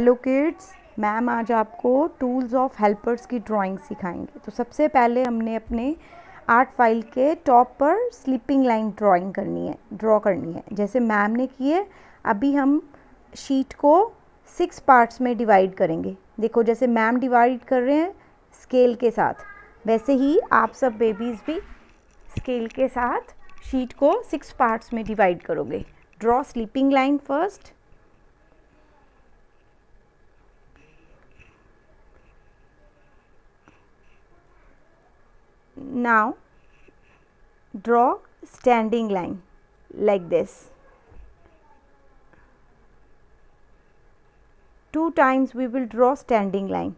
Hello kids, ma'am आज आपको tools of helpers की ड्राइंग सिखाएंगे। तो सबसे पहले हमने अपने आर्ट फाइल के टॉप पर स्लीपिंग लाइन ड्रॉ करनी है जैसे मैम ने की है। अभी हम शीट को 6 पार्ट्स में डिवाइड करेंगे। देखो जैसे मैम डिवाइड कर रहे हैं स्केल के साथ, वैसे ही आप सब बेबीज़ भी स्केल के साथ शीट को 6 पार्ट्स में डिवाइड करोगे। Draw sleeping line first. Now draw standing line like this. 2 times we will draw standing line.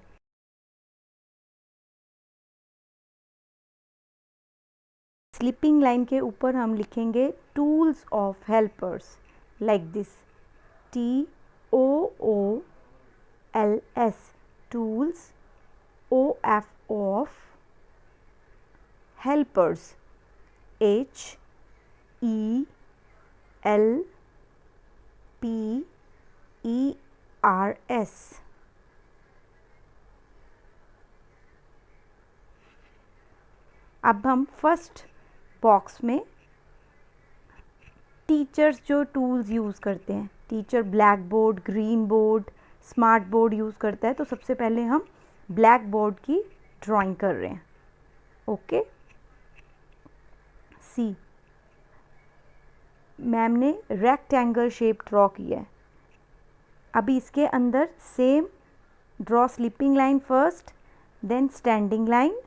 Sleeping line के ऊपर हम लिखेंगे tools of helpers like this. TOOLS tools. OF of helpers. HELPERS. अब हम first box में teachers जो tools use करते हैं, teacher black board, green board, smart board use करता है। तो सबसे पहले हम ब्लैक बोर्ड की ड्राइंग कर रहे हैं। ओके, सी मैम ने रेक्टेंगल शेप ड्रॉ किया है। अभी इसके अंदर same draw sleeping line first, then standing line,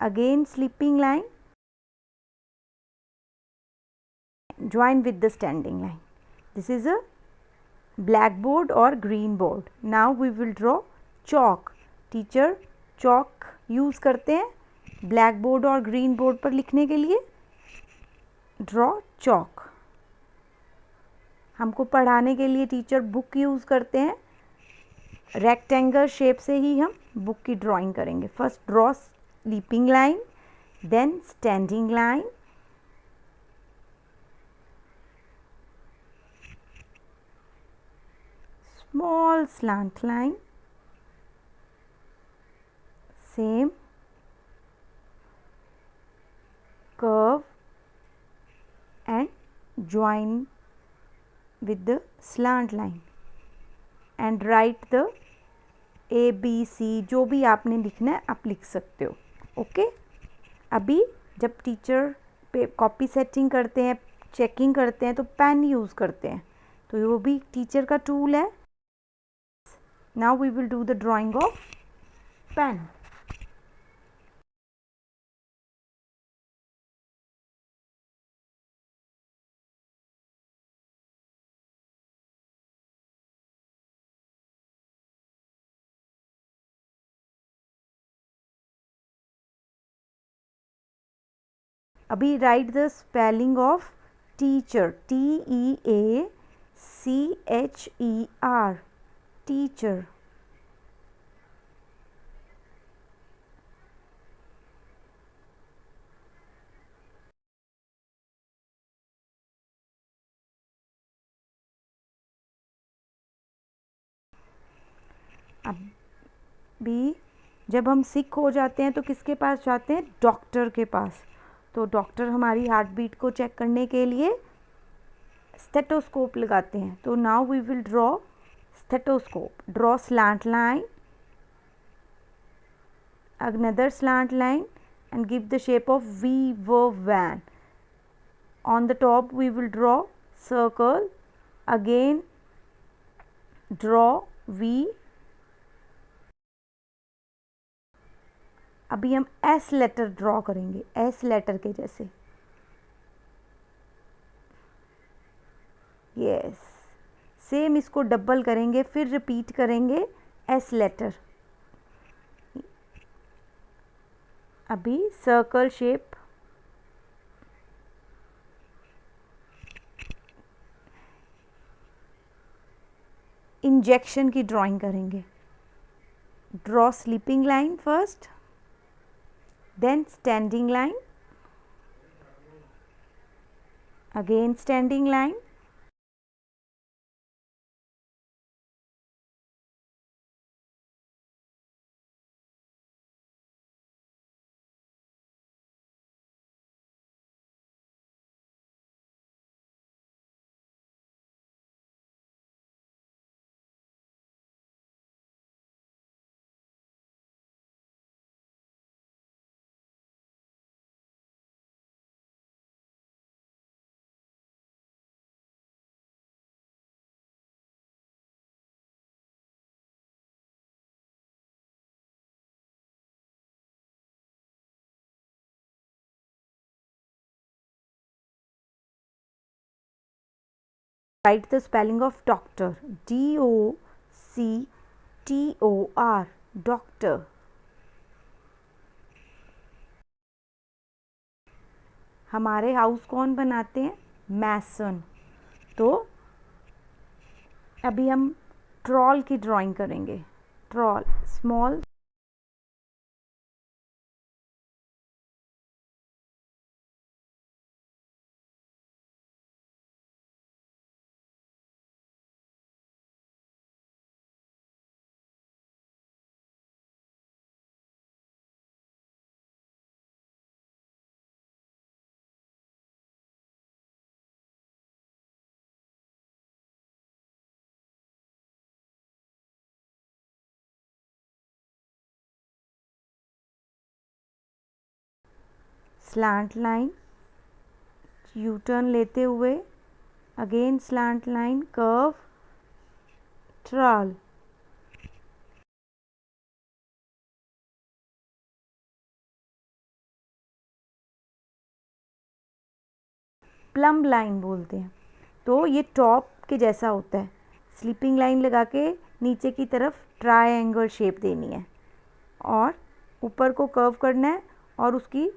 again sleeping line, join with the standing line. This is a blackboard or green board. Now we will draw chalk. Teacher chalk use करते हैं blackboard और green board पर लिखने के लिए। Draw chalk. हमको पढ़ाने के लिए टीचर बुक यूज़ करते हैं। रेक्टेंगल शेप से ही हम बुक की ड्राइंग करेंगे। First draw sleeping line, then standing line, small slant line, same curve and join with the slant line and write the ABC। जो भी आपने लिखना है आप लिख सकते हो। ओके, अभी जब टीचर पे कॉपी सेटिंग करते हैं, चेकिंग करते हैं तो पेन यूज़ करते हैं, तो वो भी टीचर का टूल है। Now we will do the drawing of pen. अभी right the spelling of teacher, TEACHER, teacher. अभी जब हम सिक हो जाते हैं तो किसके पास जाते हैं? डॉक्टर के पास। तो डॉक्टर हमारी हार्ट बीट को चेक करने के लिए स्टेथोस्कोप लगाते हैं। तो now we will draw stethoscope. Draw slant line, another slant line and give the shape of V verb van. On the top we will draw circle, again draw V। अभी हम S letter draw करेंगे, S letter के जैसे। Yes, same इसको double करेंगे, फिर repeat करेंगे S letter. अभी सर्कल शेप, इंजेक्शन की ड्राइंग करेंगे। Draw sleeping line first, then standing line, again standing line, Write the spelling of doctor. D-O-C-T-O-R. Doctor. हमारे हाउस कौन बनाते हैं? मैसन. तो अभी हम ट्रॉल की ड्राइंग करेंगे. Troll, small slant line, U turn लेते हुए, again slant line, curve, troll. Plum line बोलते हैं. तो ये टॉप के जैसा होता है. स्लीपिंग लाइन लगा के नीचे की तरफ ट्रायंगल शेप देनी है और ऊपर को कर्व करना है और उसकी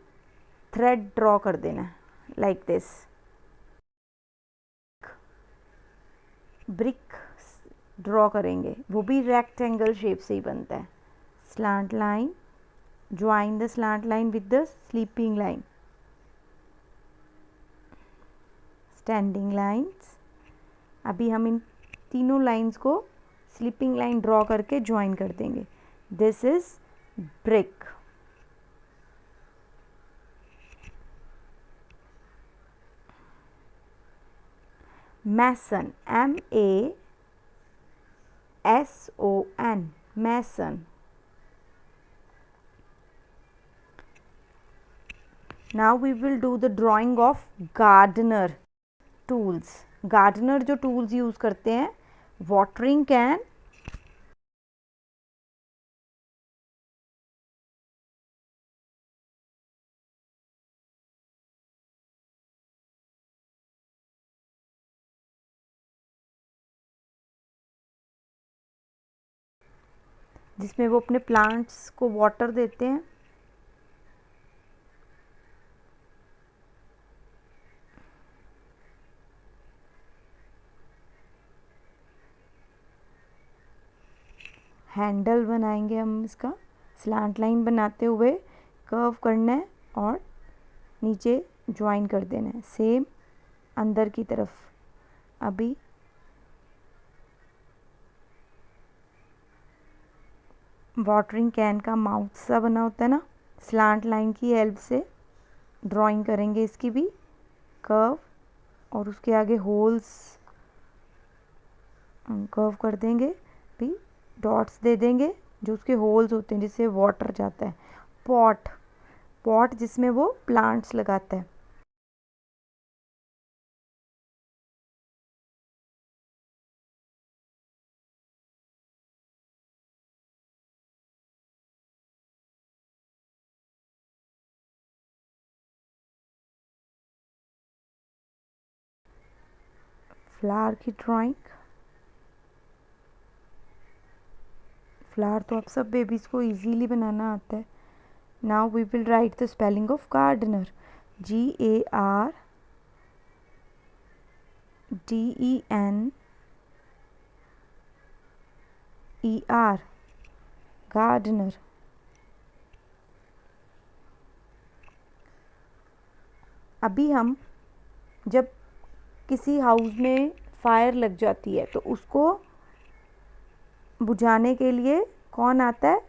थ्रेड ड्रॉ कर देना है लाइक दिस. ब्रिक ड्रॉ करेंगे, वो भी रेक्टेंगल शेप से ही बनता है. Slant line, join the slant line with the sleeping line. Standing lines. अभी हम इन तीनों लाइंस को स्लीपिंग लाइन ड्रॉ करके ज्वाइन कर देंगे. This is brick. Mason, M-A-S-O-N, mason. Now we will do the drawing of gardener tools. Gardener जो tools use करते हैं, वाटरिंग कैन, जिसमें वो अपने प्लांट्स को वाटर देते हैं. हैंडल बनाएंगे हम इसका. स्लैंट लाइन बनाते हुए कर्व करना है और नीचे ज्वाइन कर देना है. सेम अंदर की तरफ. अभी वाटरिंग कैन का माउथ सा बना होता है ना, स्लैंट लाइन की हेल्प से ड्राइंग करेंगे इसकी भी कर्व और उसके आगे होल्स कर्व कर देंगे. भी डॉट्स दे देंगे जो उसके होल्स होते हैं जिससे वाटर जाता है. पॉट, पॉट जिसमें वो प्लांट्स लगाता है. फ्लावर की ड्राइंग. फ्लावर तो आप सब बेबीज़ को इजीली बनाना आता है. Now we will write the spelling of gardener. Gardener. Gardener. अभी हम जब किसी हाउस में फायर लग जाती है तो उसको बुझाने के लिए कौन आता है?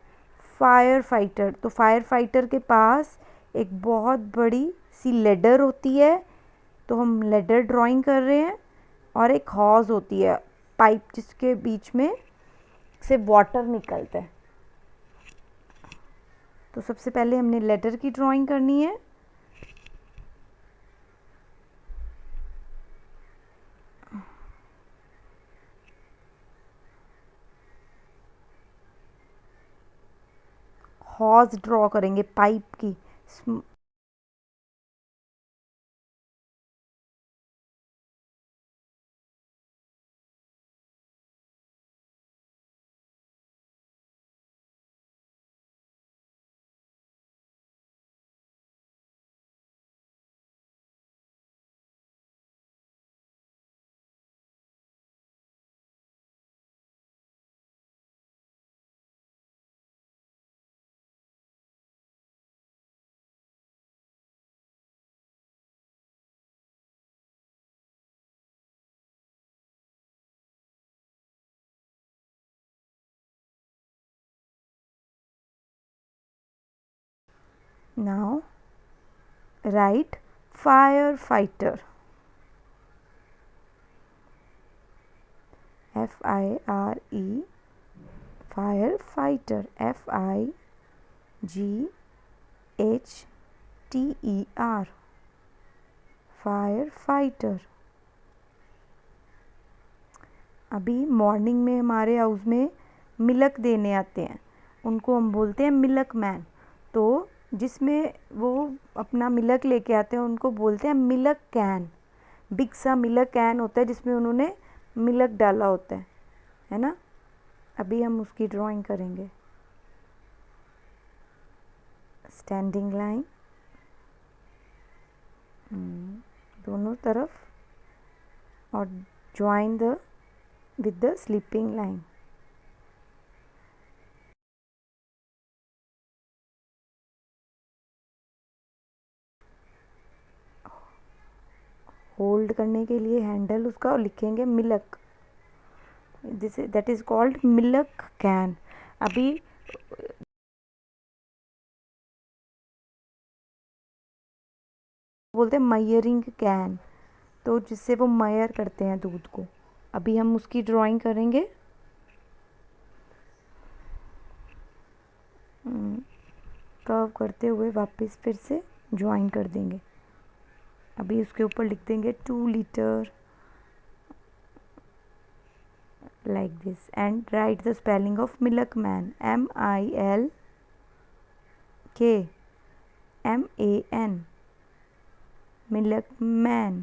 Fire fighter. तो फायर फाइटर के पास एक बहुत बड़ी सी लेडर होती है, तो हम लेडर ड्राइंग कर रहे हैं. और एक हॉज होती है, पाइप जिसके बीच में से वाटर निकलता है. तो सबसे पहले हमने लेडर की ड्राइंग करनी है. हॉज ड्रॉ करेंगे पाइप की. Now write firefighter. F-I-R-E, firefighter. F-I-G-H-T-E-R, firefighter. अभी मॉर्निंग में हमारे हाउस में मिल्क देने आते हैं, उनको हम बोलते हैं मिल्क मैन। तो जिसमें वो अपना मिल्क लेके आते हैं उनको बोलते हैं मिल्क कैन। बिग सा मिल्क कैन होता है जिसमें उन्होंने मिल्क डाला होता है ना। अभी हम उसकी ड्राइंग करेंगे। स्टैंडिंग लाइन दोनों तरफ, और join the with the sleeping line. Hold करने के लिए हैंडल उसका लिखेंगे milk, this that is called milk can. अभी बोलते हैं मयरिंग कैन, तो जिससे वो मयर करते हैं दूध को। अभी हम उसकी ड्राइंग करेंगे। कर्व करते हुए वापस फिर से ज्वाइन कर देंगे। अभी उसके ऊपर लिख देंगे 2 litre like this, and write the spelling of milkman, M-I-L-K-M-A-N, milkman.